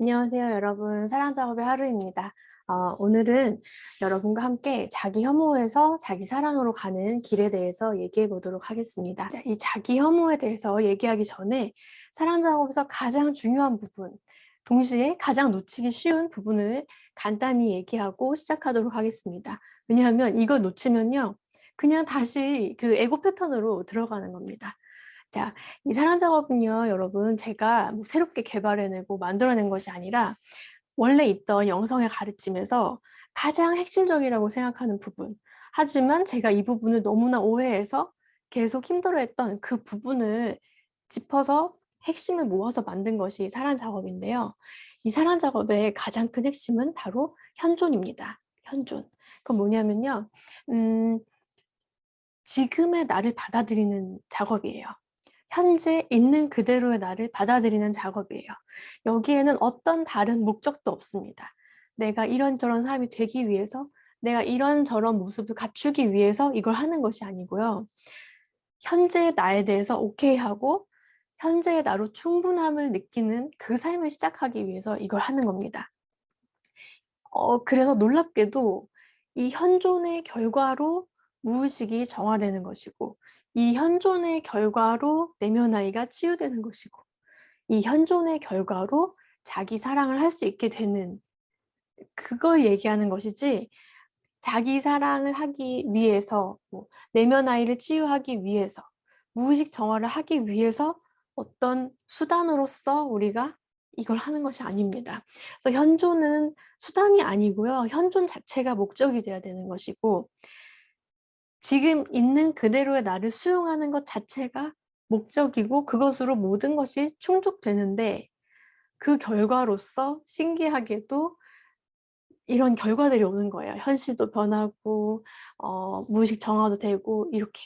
안녕하세요, 여러분. 사랑작업의 하루입니다. 오늘은 여러분과 함께 자기 혐오에서 자기 사랑으로 가는 길에 대해서 얘기해 보도록 하겠습니다. 자, 이 자기 혐오에 대해서 얘기하기 전에 사랑작업에서 가장 중요한 부분, 동시에 가장 놓치기 쉬운 부분을 간단히 얘기하고 시작하도록 하겠습니다. 왜냐하면 이거 놓치면요, 그냥 다시 그 에고 패턴으로 들어가는 겁니다. 자, 이 사랑 작업은요, 여러분, 제가 뭐 새롭게 개발해내고 만들어낸 것이 아니라 원래 있던 영성의 가르침에서 가장 핵심적이라고 생각하는 부분. 하지만 제가 이 부분을 너무나 오해해서 계속 힘들어했던 그 부분을 짚어서 핵심을 모아서 만든 것이 사랑 작업인데요. 이 사랑 작업의 가장 큰 핵심은 바로 현존입니다. 현존. 그건 뭐냐면요. 음, 지금의 나를 받아들이는 작업이에요. 현재 있는 그대로의 나를 받아들이는 작업이에요. 여기에는 어떤 다른 목적도 없습니다. 내가 이런저런 사람이 되기 위해서, 내가 이런저런 모습을 갖추기 위해서 이걸 하는 것이 아니고요. 현재의 나에 대해서 오케이 하고, 현재의 나로 충분함을 느끼는 그 삶을 시작하기 위해서 이걸 하는 겁니다. 그래서 놀랍게도 이 현존의 결과로 무의식이 정화되는 것이고, 이 현존의 결과로 내면 아이가 치유되는 것이고, 이 현존의 결과로 자기 사랑을 할 수 있게 되는 그걸 얘기하는 것이지, 자기 사랑을 하기 위해서, 뭐 내면 아이를 치유하기 위해서, 무의식 정화를 하기 위해서 어떤 수단으로서 우리가 이걸 하는 것이 아닙니다. 그래서 현존은 수단이 아니고요. 현존 자체가 목적이 돼야 되는 것이고, 지금 있는 그대로의 나를 수용하는 것 자체가 목적이고, 그것으로 모든 것이 충족되는데, 그 결과로서 신기하게도 이런 결과들이 오는 거예요. 현실도 변하고, 무의식 정화도 되고, 이렇게.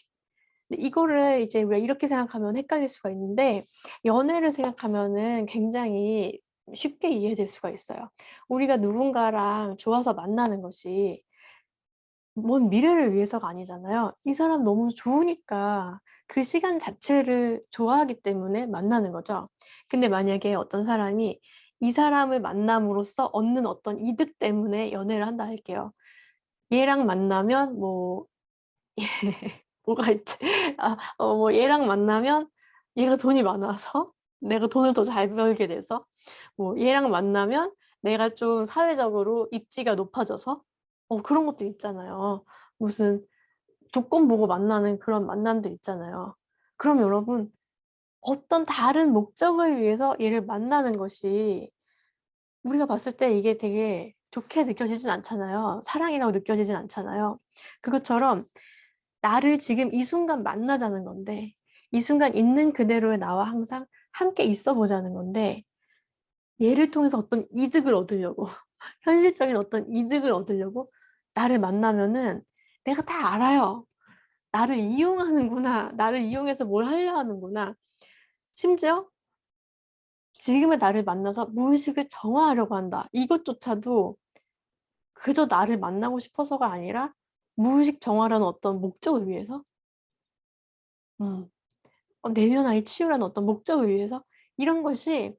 근데 이거를 이제 우리가 이렇게 생각하면 헷갈릴 수가 있는데, 연애를 생각하면은 굉장히 쉽게 이해될 수가 있어요. 우리가 누군가랑 좋아서 만나는 것이 먼 미래를 위해서가 아니잖아요. 이 사람 너무 좋으니까 그 시간 자체를 좋아하기 때문에 만나는 거죠. 근데 만약에 어떤 사람이 이 사람을 만남으로써 얻는 어떤 이득 때문에 연애를 한다 할게요. 얘랑 만나면 뭐 뭐가 있지? 뭐 얘랑 만나면 얘가 돈이 많아서 내가 돈을 더 잘 벌게 돼서, 뭐 얘랑 만나면 내가 좀 사회적으로 입지가 높아져서, 그런 것도 있잖아요. 무슨 조건 보고 만나는 그런 만남들 있잖아요. 그럼 여러분, 어떤 다른 목적을 위해서 얘를 만나는 것이 우리가 봤을 때 이게 되게 좋게 느껴지진 않잖아요. 사랑이라고 느껴지진 않잖아요. 그것처럼 나를 지금 이 순간 만나자는 건데, 이 순간 있는 그대로의 나와 항상 함께 있어 보자는 건데, 얘를 통해서 어떤 이득을 얻으려고, 현실적인 어떤 이득을 얻으려고 나를 만나면은 내가 다 알아요. 나를 이용하는구나. 나를 이용해서 뭘 하려 하는구나. 심지어 지금의 나를 만나서 무의식을 정화하려고 한다. 이것조차도 그저 나를 만나고 싶어서가 아니라 무의식 정화라는 어떤 목적을 위해서, 음, 내면 아이 치유라는 어떤 목적을 위해서 이런 것이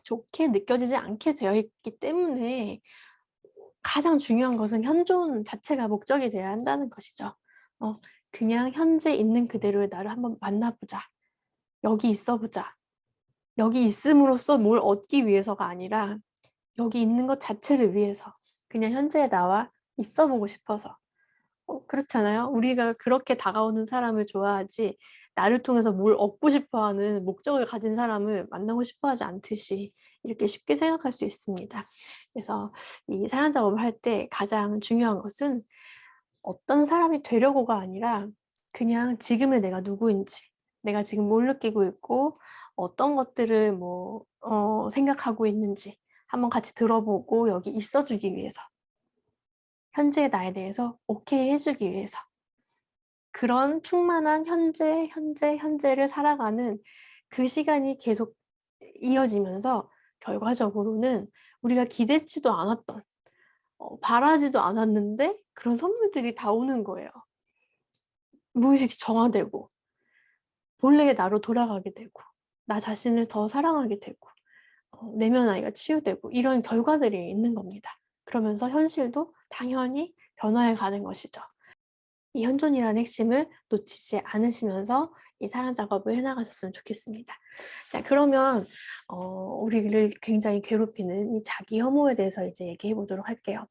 좋게 느껴지지 않게 되어 있기 때문에 가장 중요한 것은 현존 자체가 목적이 되어야 한다는 것이죠. 어, 그냥 현재 있는 그대로의 나를 한번 만나보자. 여기 있어보자. 여기 있음으로써 뭘 얻기 위해서가 아니라 여기 있는 것 자체를 위해서 그냥 현재의 나와 있어보고 싶어서. 그렇잖아요. 우리가 그렇게 다가오는 사람을 좋아하지 나를 통해서 뭘 얻고 싶어 하는 목적을 가진 사람을 만나고 싶어 하지 않듯이 이렇게 쉽게 생각할 수 있습니다. 그래서 이 사랑 작업을 할 때 가장 중요한 것은 어떤 사람이 되려고가 아니라 그냥 지금의 내가 누구인지, 내가 지금 뭘 느끼고 있고 어떤 것들을 생각하고 있는지 한번 같이 들어보고 여기 있어주기 위해서, 현재의 나에 대해서 오케이 해주기 위해서, 그런 충만한 현재를 살아가는 그 시간이 계속 이어지면서 결과적으로는 우리가 기대치도 않았던, 바라지도 않았는데 그런 선물들이 다 오는 거예요. 무의식이 정화되고 본래의 나로 돌아가게 되고 나 자신을 더 사랑하게 되고 내면 아이가 치유되고 이런 결과들이 있는 겁니다. 그러면서 현실도 당연히 변화해 가는 것이죠. 이 현존이라는 핵심을 놓치지 않으시면서 이 사랑 작업을 해 나가셨으면 좋겠습니다. 자, 그러면 우리를 굉장히 괴롭히는 이 자기 혐오에 대해서 이제 얘기해 보도록 할게요.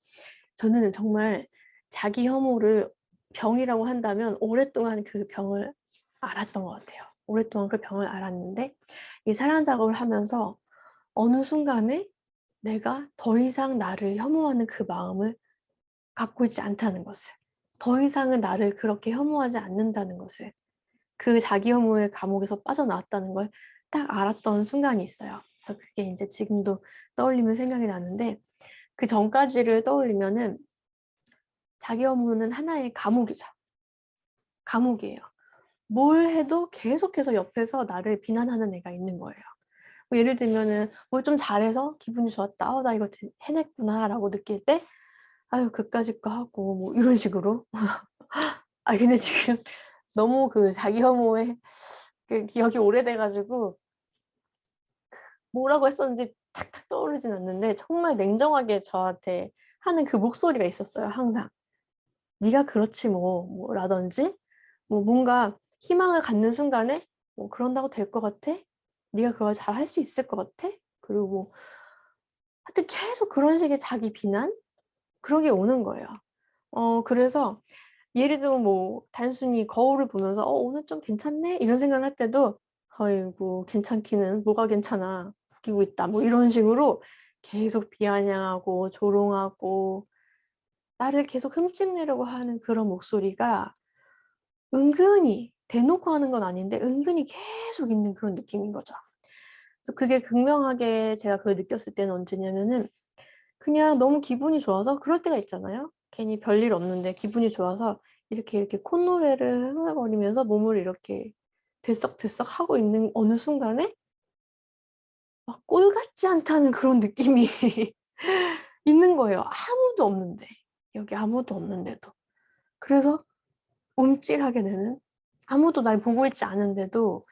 저는 정말 자기 혐오를 병이라고 한다면 오랫동안 그 병을 알았던 것 같아요. 오랫동안 그 병을 알았는데 이 사랑 작업을 하면서 어느 순간에 내가 더 이상 나를 혐오하는 그 마음을 갖고 있지 않다는 것을, 더 이상은 나를 그렇게 혐오하지 않는다는 것을, 그 자기 혐오의 감옥에서 빠져나왔다는 걸 딱 알았던 순간이 있어요. 그래서 그게 이제 지금도 떠올리면 생각이 나는데, 그 전까지를 떠올리면은 자기 혐오는 하나의 감옥이죠. 감옥이에요. 뭘 해도 계속해서 옆에서 나를 비난하는 애가 있는 거예요. 뭐 예를 들면은 뭘 좀 잘해서 기분이 좋았다. 나 이거 해냈구나라고 느낄 때 아유 그까짓 거 하고 뭐 이런 식으로. 근데 지금 너무 그 자기 혐오에 그 기억이 오래돼 가지고 뭐라고 했었는지 탁탁 떠오르진 않는데 정말 냉정하게 저한테 하는 그 목소리가 있었어요, 항상. "네가 그렇지 뭐." 라든지 뭔가 희망을 갖는 순간에 "그런다고 될 것 같아? 네가 그걸 잘할 수 있을 것 같아?" 그리고 하여튼 계속 그런 식의 자기 비난? 그런 게 오는 거예요. 그래서 예를 들면 단순히 거울을 보면서 '오늘 좀 괜찮네?' 이런 생각을 할 때도 '아이고 괜찮기는 뭐가 괜찮아. 웃기고 있다.' 이런 식으로 계속 비아냥하고 조롱하고 나를 계속 흠집내려고 하는 그런 목소리가 은근히 대놓고 하는 건 아닌데 은근히 계속 있는 그런 느낌인 거죠. 그래서 그게 극명하게 제가 그걸 느꼈을 때는 언제냐면은 그냥 너무 기분이 좋아서 그럴 때가 있잖아요. 괜히 별일 없는데 기분이 좋아서 이렇게 콧노래를 흥얼거리면서 몸을 이렇게 들썩들썩 하고 있는 어느 순간에 막 꼴 같지 않다는 그런 느낌이 있는 거예요. 아무도 없는데. 여기 아무도 없는데도. 그래서 움찔하게 되는, 아무도 날 보고 있지 않은데도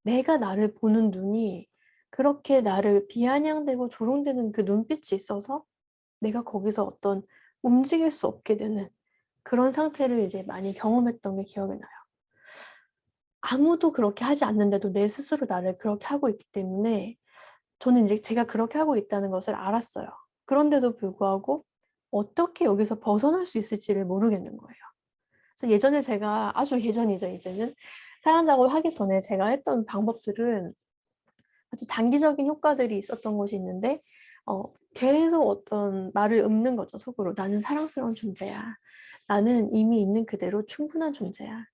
내가 나를 보는 눈이 그렇게 나를 비아냥대고 조롱대는 그 눈빛이 있어서 내가 거기서 어떤 움직일 수 없게 되는 그런 상태를 이제 많이 경험했던 게 기억이 나요. 아무도 그렇게 하지 않는데도 내 스스로 나를 그렇게 하고 있기 때문에 저는 이제 제가 그렇게 하고 있다는 것을 알았어요. 그런데도 불구하고 어떻게 여기서 벗어날 수 있을지를 모르겠는 거예요. 그래서 예전에 제가, 아주 예전이죠 이제는, 사랑 작업을 하기 전에 제가 했던 방법들은 아주 단기적인 효과들이 있었던 것이 있는데 계속 어떤 말을 읊는 거죠, 속으로. "나는 사랑스러운 존재야. 나는 이미 있는 그대로 충분한 존재야.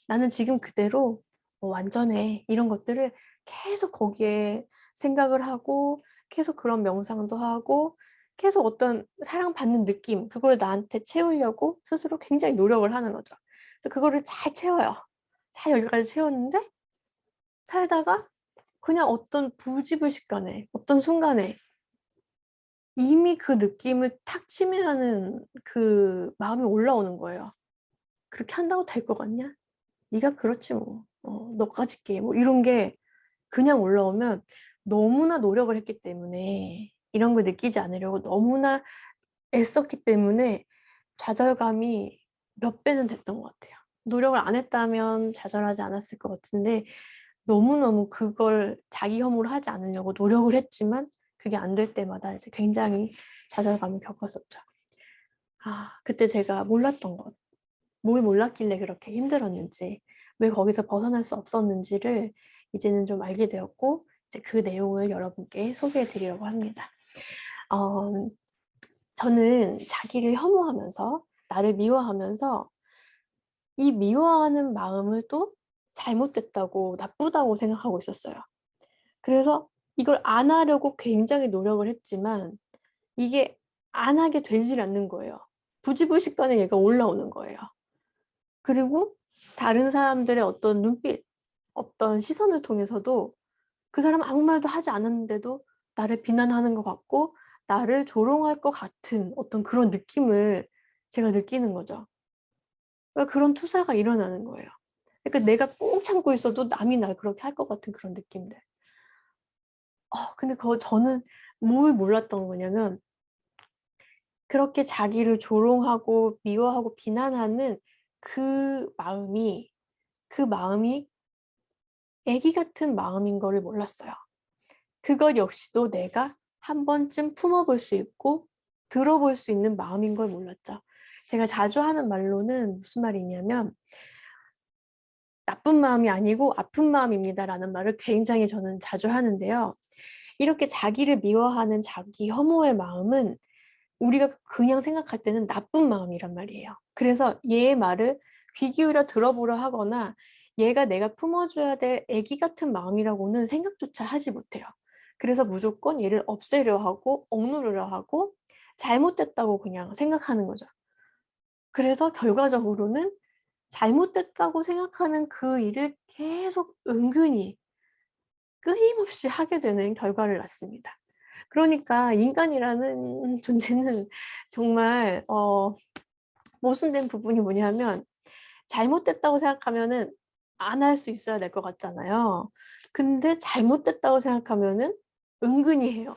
나는 지금 그대로 완전해." 이런 것들을 계속 거기에 생각을 하고 계속 그런 명상도 하고 계속 어떤 사랑받는 느낌, 그걸 나한테 채우려고 스스로 굉장히 노력을 하는 거죠. 그래서 그거를 잘 채워요. 잘 여기까지 채웠는데 살다가 그냥 어떤 부지불식간에 어떤 순간에 이미 그 느낌을 탁 침해하는 그 마음이 올라오는 거예요. "그렇게 한다고 될 것 같냐? 네가 그렇지 뭐. 너까짓게." 이런 게 그냥 올라오면 너무나 노력을 했기 때문에 이런 걸 느끼지 않으려고 너무나 애썼기 때문에 좌절감이 몇 배는 됐던 것 같아요. 노력을 안 했다면 좌절하지 않았을 것 같은데 너무너무 그걸 자기 혐오를 하지 않으려고 노력을 했지만 그게 안 될 때마다 이제 굉장히 좌절감을 겪었었죠. 그때 제가 몰랐던 것. 뭘 몰랐길래 그렇게 힘들었는지, 왜 거기서 벗어날 수 없었는지를 이제는 좀 알게 되었고 이제 그 내용을 여러분께 소개해 드리려고 합니다. 어 저는 자기를 혐오하면서 나를 미워하면서 이 미워하는 마음을 또 잘못됐다고 나쁘다고 생각하고 있었어요. 그래서 이걸 안 하려고 굉장히 노력을 했지만 이게 안 하게 되질 않는 거예요. 부지불식간에 얘가 올라오는 거예요. 그리고 다른 사람들의 어떤 눈빛, 어떤 시선을 통해서도 그 사람 아무 말도 하지 않았는데도 나를 비난하는 것 같고 나를 조롱할 것 같은 어떤 그런 느낌을 제가 느끼는 거죠. 그러니까 그런 투사가 일어나는 거예요. 그러니까 내가 꾹 참고 있어도 남이 날 그렇게 할 것 같은 그런 느낌들. 근데 저는 뭘 몰랐던 거냐면 그렇게 자기를 조롱하고 미워하고 비난하는 그 마음이 애기 같은 마음인 거를 몰랐어요. 그것 역시도 내가 한 번쯤 품어볼 수 있고 들어볼 수 있는 마음인 걸 몰랐죠. 제가 자주 하는 말로는 무슨 말이냐면 나쁜 마음이 아니고 아픈 마음입니다라는 말을 굉장히 저는 자주 하는데요. 이렇게 자기를 미워하는 자기 혐오의 마음은 우리가 그냥 생각할 때는 나쁜 마음이란 말이에요. 그래서 얘의 말을 귀 기울여 들어보려 하거나 얘가 내가 품어줘야 될 애기 같은 마음이라고는 생각조차 하지 못해요. 그래서 무조건 얘를 없애려 하고 억누르려 하고 잘못됐다고 그냥 생각하는 거죠. 그래서 결과적으로는 잘못됐다고 생각하는 그 일을 계속 은근히 끊임없이 하게 되는 결과를 낳습니다. 그러니까 인간이라는 존재는 정말 모순된 부분이 뭐냐면 잘못됐다고 생각하면은 안 할 수 있어야 될 것 같잖아요. 근데 잘못됐다고 생각하면은 은근히 해요.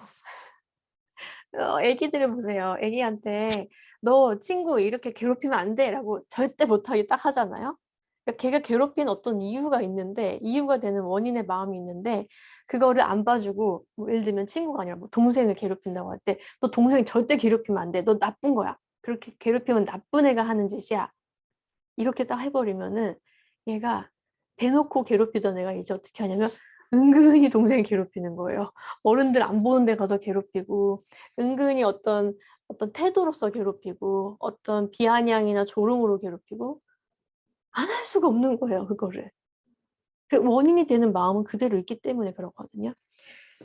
애기들을 보세요. 애기한테 "너 친구 이렇게 괴롭히면 안 돼."라고 절대 못하게 딱 하잖아요. 그러니까 걔가 괴롭힌 어떤 이유가 있는데 이유가 되는 원인의 마음이 있는데 그거를 안 봐주고 뭐 예를 들면 친구가 아니라 뭐 동생을 괴롭힌다고 할 때 "너 동생 절대 괴롭히면 안 돼. 너 나쁜 거야. 그렇게 괴롭히면 나쁜 애가 하는 짓이야." 이렇게 딱 해 버리면은 얘가 대놓고 괴롭히던 애가 이제 어떻게 하냐면 은근히 동생을 괴롭히는 거예요. 어른들 안 보는 데 가서 괴롭히고 은근히 어떤 태도로서 괴롭히고 어떤 비아냥이나 조롱으로 괴롭히고 안 할 수가 없는 거예요 그거를. 그 원인이 되는 마음은 그대로 있기 때문에 그렇거든요.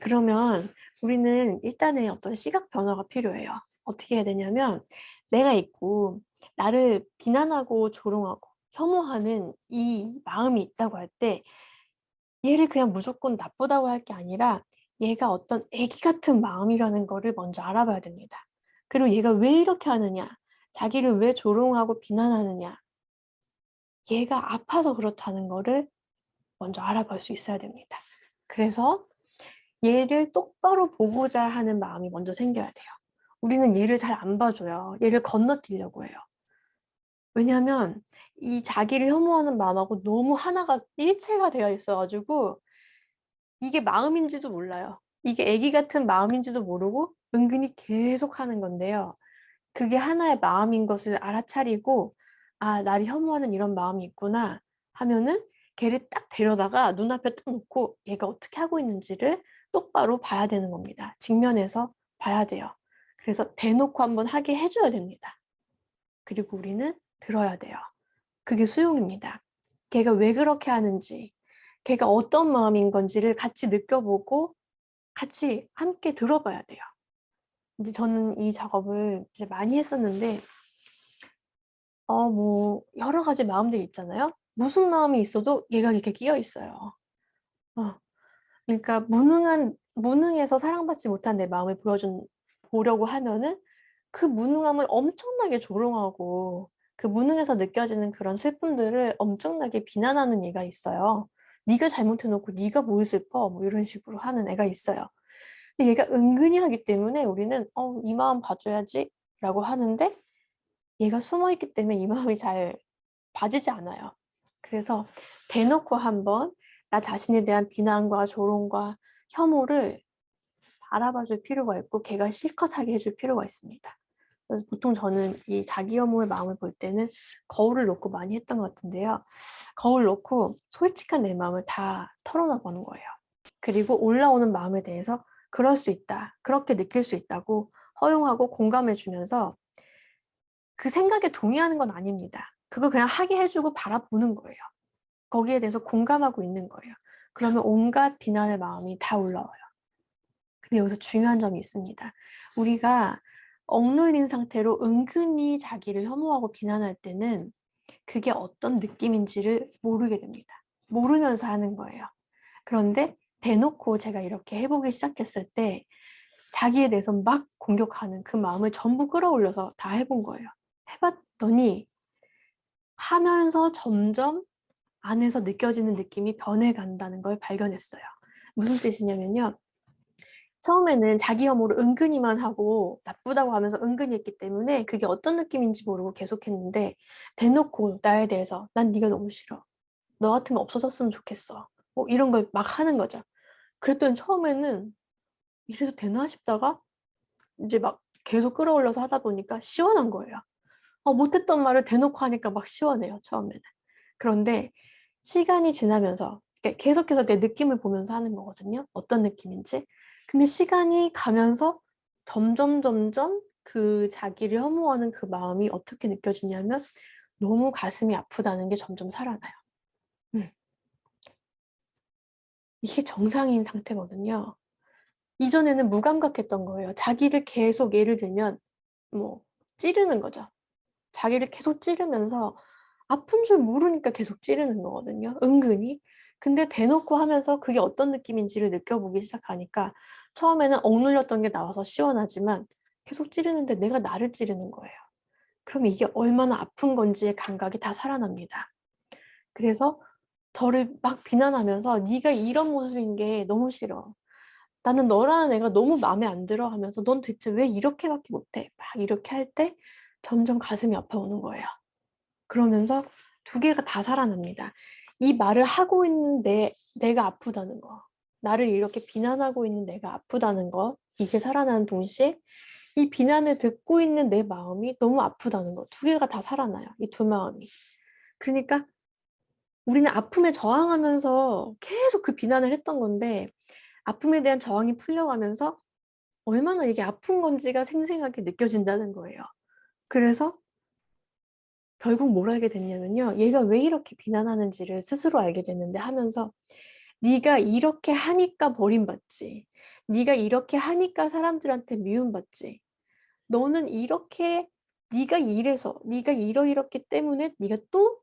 그러면 우리는 일단은 어떤 시각 변화가 필요해요. 어떻게 해야 되냐면 내가 있고 나를 비난하고 조롱하고 혐오하는 이 마음이 있다고 할 때 얘를 그냥 무조건 나쁘다고 할 게 아니라 얘가 어떤 애기 같은 마음이라는 거를 먼저 알아봐야 됩니다. 그리고 얘가 왜 이렇게 하느냐, 자기를 왜 조롱하고 비난하느냐, 얘가 아파서 그렇다는 거를 먼저 알아볼 수 있어야 됩니다. 그래서 얘를 똑바로 보고자 하는 마음이 먼저 생겨야 돼요. 우리는 얘를 잘 안 봐줘요. 얘를 건너뛰려고 해요. 왜냐하면 이 자기를 혐오하는 마음하고 너무 하나가 일체가 되어 있어 가지고 이게 마음인지도 몰라요. 이게 애기 같은 마음인지도 모르고 은근히 계속하는 건데요. 그게 하나의 마음인 것을 알아차리고 '아 나를 혐오하는 이런 마음이 있구나.' 하면은 걔를 딱 데려다가 눈앞에 딱 놓고 얘가 어떻게 하고 있는지를 똑바로 봐야 되는 겁니다. 직면해서 봐야 돼요. 그래서 대놓고 한번 하게 해 줘야 됩니다. 그리고 우리는 들어야 돼요. 그게 수용입니다. 걔가 왜 그렇게 하는지, 걔가 어떤 마음인 건지를 같이 느껴보고 같이 함께 들어봐야 돼요. 이제 저는 이 작업을 이제 많이 했었는데 뭐 여러 가지 마음들이 있잖아요. 무슨 마음이 있어도 얘가 이렇게 끼어 있어요. 어 그러니까 무능해서 사랑받지 못한 내 마음을 보려고 하면은 그 무능함을 엄청나게 조롱하고 그 무능해서 느껴지는 그런 슬픔들을 엄청나게 비난하는 애가 있어요. "네가 잘못해 놓고 네가 뭘 슬퍼." 뭐 이런 식으로 하는 애가 있어요. 근데 얘가 은근히 하기 때문에 우리는 이 마음 봐 줘야지.'라고 하는데 얘가 숨어 있기 때문에 이 마음이 잘 봐지지 않아요. 그래서 대놓고 한번 나 자신에 대한 비난과 조롱과 혐오를 알아봐 줄 필요가 있고 걔가 실컷 하게 해줄 필요가 있습니다. 그래서 보통 저는 이 자기 혐오의 마음을 볼 때는 거울을 놓고 많이 했던 것 같은데요. 거울 놓고 솔직한 내 마음을 다 털어놔 보는 거예요. 그리고 올라오는 마음에 대해서 '그럴 수 있다. 그렇게 느낄 수 있다.'고 허용하고 공감해 주면서 그 생각에 동의하는 건 아닙니다. 그거 그냥 하게 해 주고 바라보는 거예요. 거기에 대해서 공감하고 있는 거예요. 그러면 온갖 비난의 마음이 다 올라와요. 근데 여기서 중요한 점이 있습니다. 우리가 억눌린 상태로 은근히 자기를 혐오하고 비난할 때는 그게 어떤 느낌인지를 모르게 됩니다. 모르면서 하는 거예요. 그런데 대놓고 제가 이렇게 해 보기 시작했을 때 자기에 대해서 막 공격하는 그 마음을 전부 끌어올려서 다 해본 거예요. 해 봤더니 하면서 점점 안에서 느껴지는 느낌이 변해간다는 걸 발견했어요. 무슨 뜻이냐면요. 처음에는 자기 혐오를 은근히만 하고 나쁘다고 하면서 은근히 했기 때문에 그게 어떤 느낌인지 모르고 계속했는데, 대놓고 나에 대해서 난 네가 너무 싫어. 너 같으면 없어졌으면 좋겠어. 뭐 이런 걸 막 하는 거죠. 그랬더니 처음에는 이래도 되나 싶다가 이제 막 계속 끌어올려서 하다 보니까 시원한 거예요. 못했던 말을 대놓고 하니까 막 시원해요, 처음에는. 그런데 시간이 지나면서, 그러니까 계속해서 내 느낌을 보면서 하는 거거든요. 어떤 느낌인지. 근데 시간이 가면서 점점 그 자기를 혐오하는 그 마음이 어떻게 느껴지냐면 너무 가슴이 아프다는 게 점점 살아나요. 음. 이게 정상인 상태거든요. 이전에는 무감각했던 거예요. 자기를 계속, 예를 들면 뭐 찌르는 거죠. 자기를 계속 찌르면서 아픈 줄 모르니까 계속 찌르는 거거든요, 은근히. 근데 대놓고 하면서 그게 어떤 느낌인지를 느껴보기 시작하니까 처음에는 억눌렸던 게 나와서 시원하지만 계속 찌르는데 내가 나를 찌르는 거예요. 그럼 이게 얼마나 아픈 건지의 감각이 다 살아납니다. 그래서 저를 막 비난하면서 네가 이런 모습인 게 너무 싫어. 나는 너라는 애가 너무 마음에 안 들어 하면서 넌 대체 왜 이렇게밖에 못해? 막 이렇게 할 때 점점 가슴이 아파오는 거예요. 그러면서 두 개가 다 살아납니다. 이 말을 하고 있는 내가 아프다는 거. 나를 이렇게 비난하고 있는 내가 아프다는 거. 이게 살아나는 동시에 이 비난을 듣고 있는 내 마음이 너무 아프다는 거. 두 개가 다 살아나요. 이 두 마음이. 그러니까 우리는 아픔에 저항하면서 계속 그 비난을 했던 건데, 아픔에 대한 저항이 풀려가면서 얼마나 이게 아픈 건지가 생생하게 느껴진다는 거예요. 그래서 결국 뭘 알게 됐냐면요. 얘가 왜 이렇게 비난하는지를 스스로 알게 됐는데, 하면서 네가 이렇게 하니까 버림받지. 네가 이렇게 하니까 사람들한테 미움받지. 너는 이렇게, 네가 이래서, 네가 이러이렇기 때문에 네가 또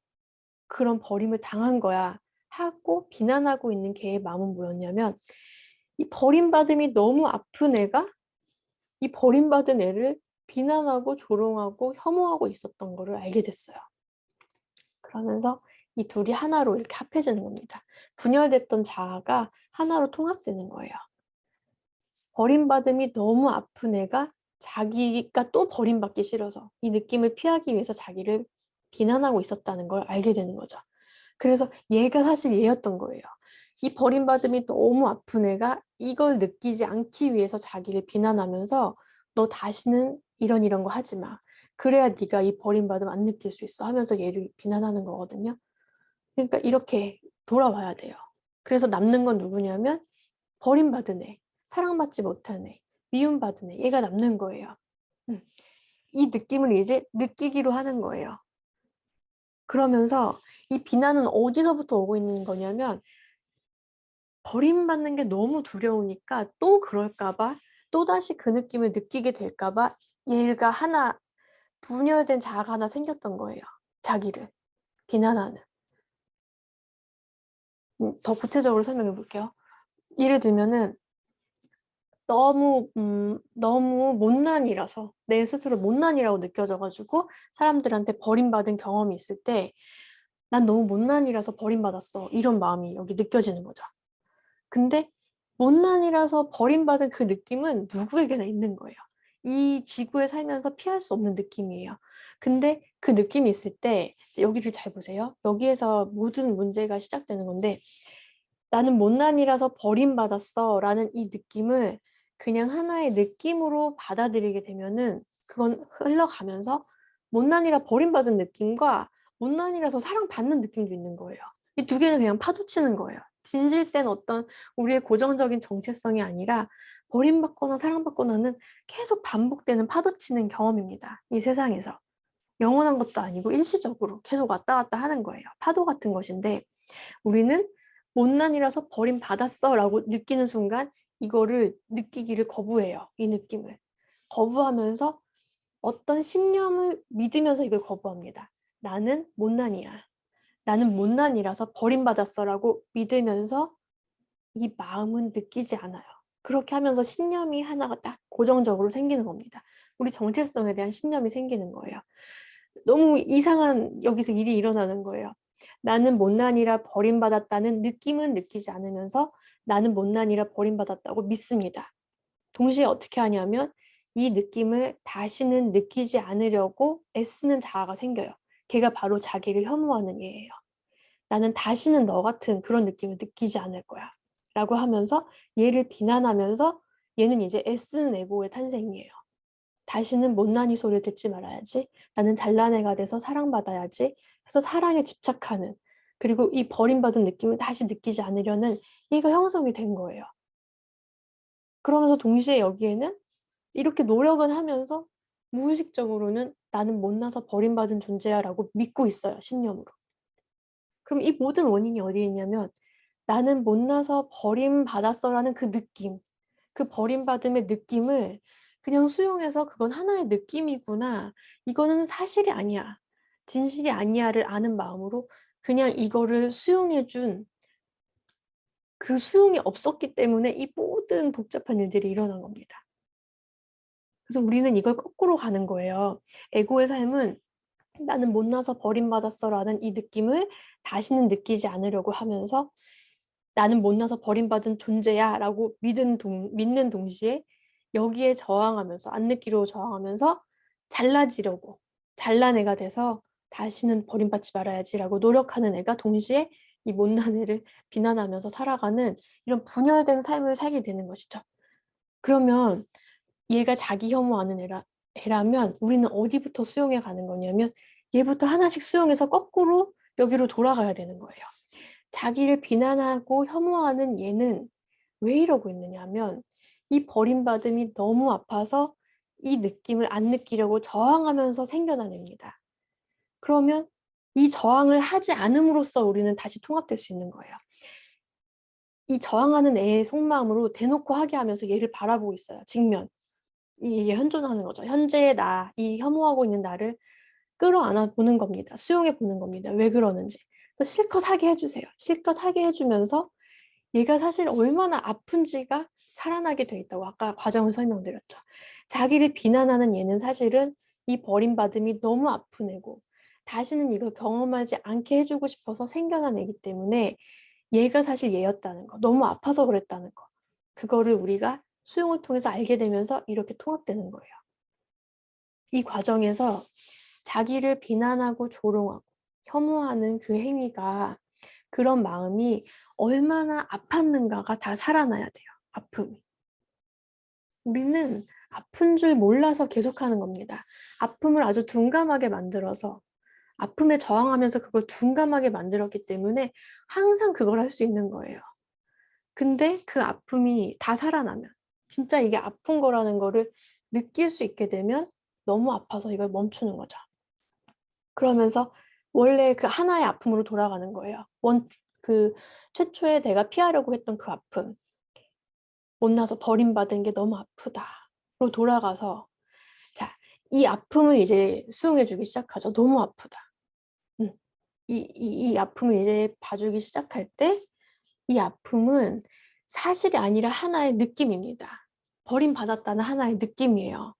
그런 버림을 당한 거야 하고 비난하고 있는 걔의 마음은 뭐였냐면, 이 버림받음이 너무 아픈 애가 이 버림받은 애를 비난하고 조롱하고 혐오하고 있었던 거를 알게 됐어요. 그러면서 이 둘이 하나로 이렇게 합해지는 겁니다. 분열됐던 자아가 하나로 통합되는 거예요. 버림받음이 너무 아픈 애가 자기가 또 버림받기 싫어서 이 느낌을 피하기 위해서 자기를 비난하고 있었다는 걸 알게 되는 거죠. 그래서 얘가 사실 얘였던 거예요. 이 버림받음이 너무 아픈 애가 이걸 느끼지 않기 위해서 자기를 비난하면서 너 다시는 이런 거 하지 마. 그래야 네가 이 버림받음 안 느낄 수 있어 하면서 얘를 비난하는 거거든요. 그러니까 이렇게 돌아와야 돼요. 그래서 남는 건 누구냐면 버림받은 애, 사랑받지 못한 애, 미움받은 애, 얘가 남는 거예요. 이 느낌을 이제 느끼기로 하는 거예요. 그러면서 이 비난은 어디서부터 오고 있는 거냐면, 버림받는 게 너무 두려우니까 또 그럴까 봐, 또다시 그 느낌을 느끼게 될까 봐 얘가 하나, 분열된 자아가 하나 생겼던 거예요. 자기를 비난하는. 더 구체적으로 설명해 볼게요. 예를 들면은 너무 못난이라서, 내 스스로 못난이라고 느껴져 가지고 사람들한테 버림받은 경험이 있을 때 '난 너무 못난이라서 버림받았어.' 이런 마음이 여기 느껴지는 거죠. 근데 못난이라서 버림받은 그 느낌은 누구에게나 있는 거예요. 이 지구에 살면서 피할 수 없는 느낌이에요. 근데 그 느낌이 있을 때 여기를 잘 보세요. 여기에서 모든 문제가 시작되는 건데, '나는 못난이라서 버림받았어.'라는 이 느낌을 그냥 하나의 느낌으로 받아들이게 되면은 그건 흘러가면서 못난이라 버림받은 느낌과 못난이라서 사랑받는 느낌도 있는 거예요. 이 두 개는 그냥 파도치는 거예요. 진실된 어떤 우리의 고정적인 정체성이 아니라 버림받거나 사랑받거나는 계속 반복되는 파도치는 경험입니다, 이 세상에서. 영원한 것도 아니고 일시적으로 계속 왔다 갔다 하는 거예요. 파도 같은 것인데, 우리는 못난이라서 버림받았어라고 느끼는 순간 이거를 느끼기를 거부해요. 이 느낌을. 거부하면서 어떤 신념을 믿으면서 이걸 거부합니다. 나는 못난이야. 나는 못난이라서 버림받았어라고 믿으면서 이 마음은 느끼지 않아요. 그렇게 하면서 신념이 하나가 딱 고정적으로 생기는 겁니다. 우리 정체성에 대한 신념이 생기는 거예요. 너무 이상한 여기서 일이 일어나는 거예요. 나는 못난이라 버림받았다는 느낌은 느끼지 않으면서 나는 못난이라 버림받았다고 믿습니다. 동시에 어떻게 하냐면 이 느낌을 다시는 느끼지 않으려고 애쓰는 자아가 생겨요. 걔가 바로 자기를 혐오하는 얘예요. 나는 다시는 너 같은 그런 느낌을 느끼지 않을 거야. 라고 하면서 얘를 비난하면서 얘는 이제 애쓰는 에고의 탄생이에요. 다시는 못난이 소리를 듣지 말아야지. 나는 잘난 애가 돼서 사랑받아야지. 해서 사랑에 집착하는, 그리고 이 버림받은 느낌을 다시 느끼지 않으려는 얘가 형성이 된 거예요. 그러면서 동시에 여기에는 이렇게 노력은 하면서 무의식적으로는 나는 못나서 버림받은 존재야 라고 믿고 있어요. 신념으로. 그럼 이 모든 원인이 어디에 있냐면 나는 못나서 버림받았어라는 그 느낌, 그 버림받음의 느낌을 그냥 수용해서 그건 하나의 느낌이구나. 이거는 사실이 아니야. 진실이 아니야를 아는 마음으로 그냥 이거를 수용해준, 그 수용이 없었기 때문에 이 모든 복잡한 일들이 일어난 겁니다. 그래서 우리는 이걸 거꾸로 가는 거예요. 에고의 삶은 나는 못나서 버림받았어라는 이 느낌을 다시는 느끼지 않으려고 하면서 나는 못나서 버림받은 존재야 라고 믿는 동시에 여기에 저항하면서, 안 느끼려고 저항하면서 잘나지려고, 잘난 애가 돼서 다시는 버림받지 말아야지라고 노력하는 애가 동시에 이 못난 애를 비난하면서 살아가는 이런 분열된 삶을 살게 되는 것이죠. 그러면 얘가 자기 혐오하는 애라면 우리는 어디부터 수용해 가는 거냐면 얘부터 하나씩 수용해서 거꾸로 여기로 돌아가야 되는 거예요. 자기를 비난하고 혐오하는 얘는 왜 이러고 있느냐 하면 이 버림받음이 너무 아파서 이 느낌을 안 느끼려고 저항하면서 생겨난 애입니다. 그러면 이 저항을 하지 않음으로써 우리는 다시 통합될 수 있는 거예요. 이 저항하는 애의 속마음으로 대놓고 하게 하면서 얘를 바라보고 있어요. 직면. 이게 현존하는 거죠. 현재의 나, 이 혐오하고 있는 나를 끌어안아 보는 겁니다. 수용해 보는 겁니다. 왜 그러는지. 실컷 하게 해주세요. 실컷 하게 해주면서 얘가 사실 얼마나 아픈지가 살아나게 돼 있다고 아까 과정을 설명드렸죠. 자기를 비난하는 얘는 사실은 이 버림받음이 너무 아픈 애고 다시는 이걸 경험하지 않게 해주고 싶어서 생겨난 애기 때문에 얘가 사실 얘였다는 거, 너무 아파서 그랬다는 거, 그거를 우리가 수용을 통해서 알게 되면서 이렇게 통합되는 거예요. 이 과정에서 자기를 비난하고 조롱하고 혐오하는 그 행위가, 그런 마음이 얼마나 아팠는가가 다 살아나야 돼요. 아픔이. 우리는 아픈 줄 몰라서 계속하는 겁니다. 아픔을 아주 둔감하게 만들어서 아픔에 저항하면서 그걸 둔감하게 만들었기 때문에 항상 그걸 할 수 있는 거예요. 근데 그 아픔이 다 살아나면, 진짜 이게 아픈 거라는 거를 느낄 수 있게 되면 너무 아파서 이걸 멈추는 거죠. 그러면서 원래 그 하나의 아픔으로 돌아가는 거예요. 그 최초에 내가 피하려고 했던 그 아픔, 못나서 버림받은 게 너무 아프다로 돌아가서, 자, 이 아픔을 이제 수용해주기 시작하죠. 너무 아프다. 이 아픔을 이제 봐주기 시작할 때 이 아픔은 사실이 아니라 하나의 느낌입니다. 버림받았다는 하나의 느낌이에요.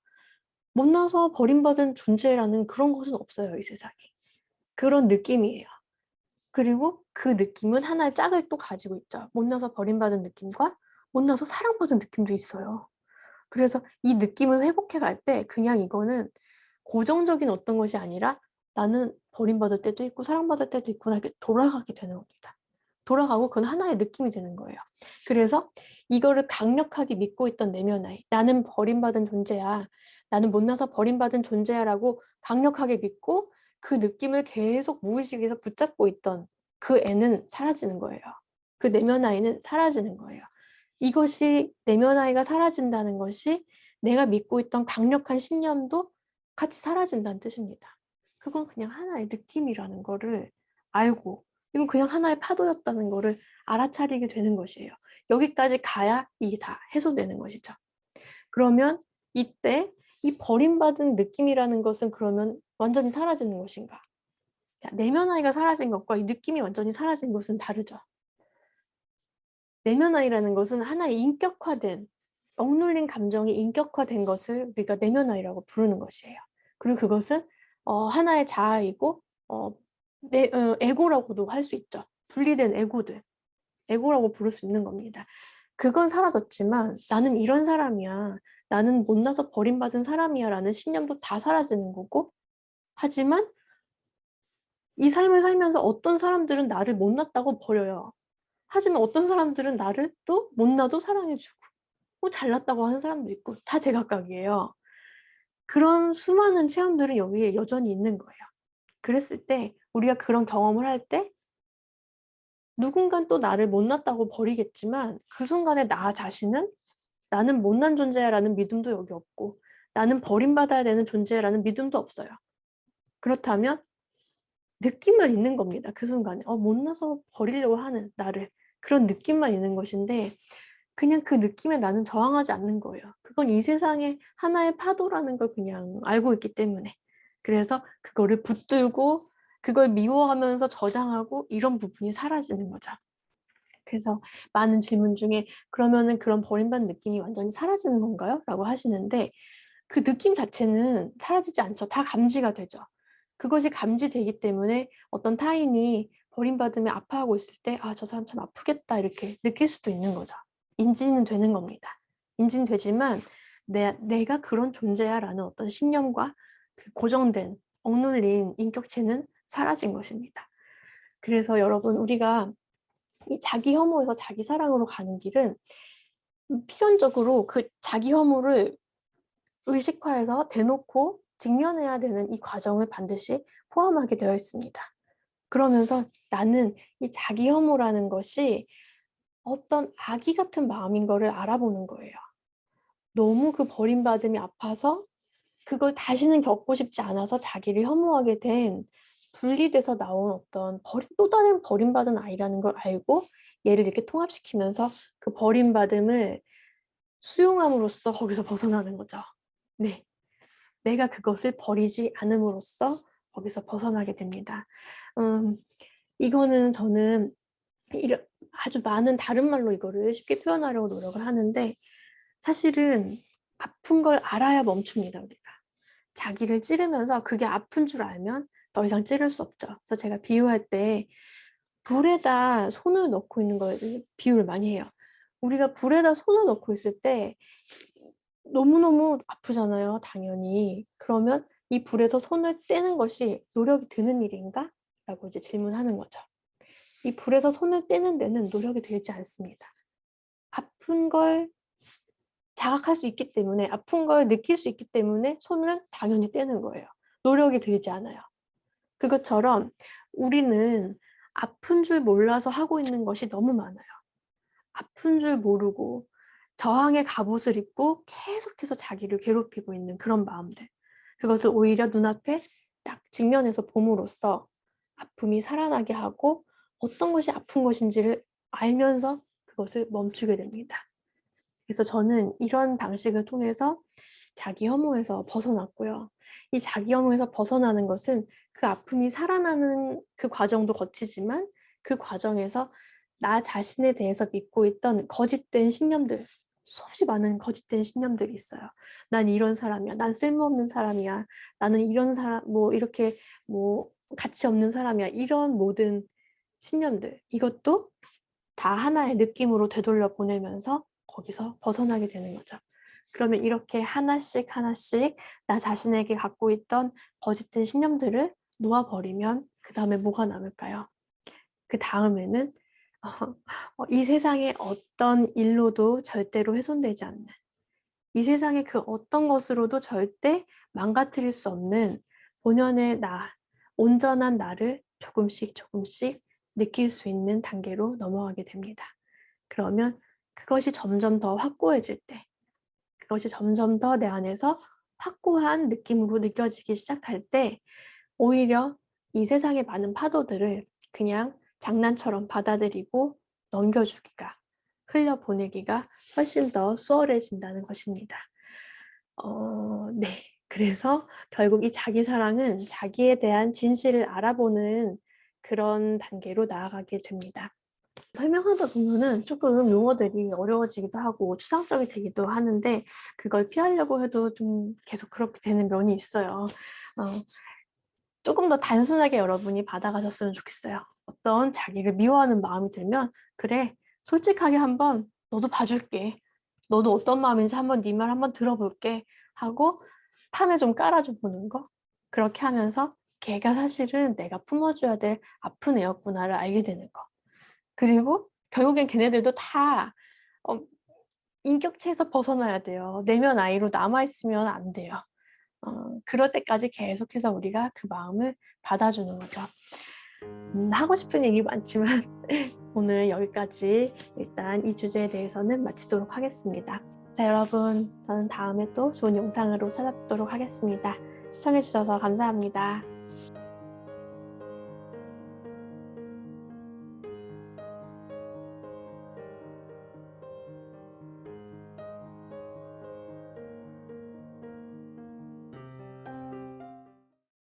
못나서 버림받은 존재라는 그런 것은 없어요, 이 세상에. 그런 느낌이에요. 그리고 그 느낌은 하나의 짝을 또 가지고 있죠. 못나서 버림받은 느낌과 못나서 사랑받은 느낌도 있어요. 그래서 이 느낌을 회복해 갈 때 그냥 이거는 고정적인 어떤 것이 아니라 나는 버림받을 때도 있고 사랑받을 때도 있구나, 이렇게 돌아가게 되는 겁니다. 돌아가고 그건 하나의 느낌이 되는 거예요. 그래서 이거를 강력하게 믿고 있던 내면 아이, 나는 버림받은 존재야, 나는 못나서 버림받은 존재야 라고 강력하게 믿고 그 느낌을 계속 무의식에서 붙잡고 있던 그 애는 사라지는 거예요. 그 내면 아이는 사라지는 거예요. 이것이, 내면 아이가 사라진다는 것이 내가 믿고 있던 강력한 신념도 같이 사라진다는 뜻입니다. 그건 그냥 하나의 느낌이라는 거를 알고, 이건 그냥 하나의 파도였다는 거를 알아차리게 되는 것이에요. 여기까지 가야 이게 다 해소되는 것이죠. 그러면 이때 이 버림받은 느낌이라는 것은 그러면 완전히 사라지는 것인가? 자, 내면 아이가 사라진 것과 이 느낌이 완전히 사라진 것은 다르죠. 내면 아이라는 것은 하나의 인격화된, 억눌린 감정이 인격화된 것을 우리가 내면 아이라고 부르는 것이에요. 그리고 그것은 하나의 자아이고 에고라고도 할 수 있죠. 분리된 에고들, 에고라고 부를 수 있는 겁니다. 그건 사라졌지만 나는 이런 사람이야. 나는 못나서 버림받은 사람이야 라는 신념도 다 사라지는 거고, 하지만 이 삶을 살면서 어떤 사람들은 나를 못났다고 버려요. 하지만 어떤 사람들은 나를 또 못나도 사랑해주고, 뭐 잘났다고 하는 사람도 있고, 다 제각각이에요. 그런 수많은 체험들은 여기에 여전히 있는 거예요. 그랬을 때 우리가 그런 경험을 할 때 누군간 또 나를 못났다고 버리겠지만 그 순간에 나 자신은 나는 못난 존재야라는 믿음도 여기 없고 나는 버림받아야 되는 존재야라는 믿음도 없어요. 그렇다면 느낌만 있는 겁니다. 그 순간에 못나서 버리려고 하는 나를, 그런 느낌만 있는 것인데 그냥 그 느낌에 나는 저항하지 않는 거예요. 그건 이 세상의 하나의 파도라는 걸 그냥 알고 있기 때문에. 그래서 그거를 붙들고 그걸 미워하면서 저장하고 이런 부분이 사라지는 거죠. 그래서 많은 질문 중에 그러면은 그런 버림받는 느낌이 완전히 사라지는 건가요? 라고 하시는데 그 느낌 자체는 사라지지 않죠. 다 감지가 되죠. 그것이 감지되기 때문에 어떤 타인이 버림받으며 아파하고 있을 때 아, 저 사람 참 아프겠다 이렇게 느낄 수도 있는 거죠. 인지는 되는 겁니다. 인지는 되지만 내가 그런 존재야 라는 어떤 신념과 그 고정된 억눌린 인격체는 사라진 것입니다. 그래서 여러분 우리가 이 자기 혐오에서 자기 사랑으로 가는 길은 필연적으로 그 자기 혐오를 의식화해서 대놓고 직면해야 되는 이 과정을 반드시 포함하게 되어 있습니다. 그러면서 나는 이 자기 혐오라는 것이 어떤 아기 같은 마음인 거를 알아보는 거예요. 너무 그 버림받음이 아파서 그걸 다시는 겪고 싶지 않아서 자기를 혐오하게 된 분리돼서 나온 어떤 또 다른 버림받은 아이라는 걸 알고 얘를 이렇게 통합시키면서 그 버림받음을 수용함으로써 거기서 벗어나는 거죠. 네. 내가 그것을 버리지 않음으로써 거기서 벗어나게 됩니다. 이거는 저는 아주 많은 다른 말로 이거를 쉽게 표현하려고 노력을 하는데 사실은 아픈 걸 알아야 멈춥니다, 우리가. 자기를 찌르면서 그게 아픈 줄 알면 더 이상 찌를 수 없죠. 그래서 제가 비유할 때 불에다 손을 넣고 있는 걸 비유를 많이 해요. 우리가 불에다 손을 넣고 있을 때 너무너무 아프잖아요, 당연히. 그러면 이 불에서 손을 떼는 것이 노력이 드는 일인가? 라고 이제 질문하는 거죠. 이 불에서 손을 떼는 데는 노력이 들지 않습니다. 아픈 걸 자각할 수 있기 때문에, 아픈 걸 느낄 수 있기 때문에 손을 당연히 떼는 거예요. 노력이 들지 않아요. 그것처럼 우리는 아픈 줄 몰라서 하고 있는 것이 너무 많아요. 아픈 줄 모르고 저항의 갑옷을 입고 계속해서 자기를 괴롭히고 있는 그런 마음들. 그것을 오히려 눈앞에 딱 직면해서 봄으로써 아픔이 살아나게 하고 어떤 것이 아픈 것인지를 알면서 그것을 멈추게 됩니다. 그래서 저는 이런 방식을 통해서 자기 혐오에서 벗어났고요. 이 자기 혐오에서 벗어나는 것은 그 아픔이 살아나는 그 과정도 거치지만 그 과정에서 나 자신에 대해서 믿고 있던 거짓된 신념들, 수없이 많은 거짓된 신념들이 있어요. 난 이런 사람이야. 난 쓸모없는 사람이야. 나는 이런 사람, 뭐 이렇게 뭐 가치 없는 사람이야. 이런 모든 신념들. 이것도 다 하나의 느낌으로 되돌려 보내면서 거기서 벗어나게 되는 거죠. 그러면 이렇게 하나씩 하나씩 나 자신에게 갖고 있던 거짓된 신념들을 놓아버리면 그 다음에 뭐가 남을까요? 그 다음에는 이 세상의 어떤 일로도 절대로 훼손되지 않는, 이 세상의 그 어떤 것으로도 절대 망가뜨릴 수 없는 본연의 나, 온전한 나를 조금씩 조금씩 느낄 수 있는 단계로 넘어가게 됩니다. 그러면 그것이 점점 더 확고해질 때, 그것이 점점 더 내 안에서 확고한 느낌으로 느껴지기 시작할 때 오히려 이 세상의 많은 파도들을 그냥 장난처럼 받아들이고 넘겨주기가, 흘려보내기가 훨씬 더 수월해진다는 것입니다. 네. 그래서 결국 이 자기 사랑은 자기에 대한 진실을 알아보는 그런 단계로 나아가게 됩니다. 설명하다 보면은 조금 용어들이 어려워지기도 하고 추상적이 되기도 하는데 그걸 피하려고 해도 좀 계속 그렇게 되는 면이 있어요. 조금 더 단순하게 여러분이 받아가셨으면 좋겠어요. 어떤 자기를 미워하는 마음이 들면 그래, 솔직하게 한번 너도 봐줄게. 너도 어떤 마음인지 한번 네 말 한번 들어볼게 하고 판을 좀 깔아줘 보는 거. 그렇게 하면서 걔가 사실은 내가 품어줘야 될 아픈 애였구나를 알게 되는 거. 그리고 결국엔 걔네들도 다 인격체에서 벗어나야 돼요. 내면 아이로 남아있으면 안 돼요. 그럴 때까지 계속해서 우리가 그 마음을 받아주는 거죠. 하고 싶은 얘기 많지만 오늘 여기까지 일단 이 주제에 대해서는 마치도록 하겠습니다. 자, 여러분, 저는 다음에 또 좋은 영상으로 찾아뵙도록 하겠습니다. 시청해주셔서 감사합니다.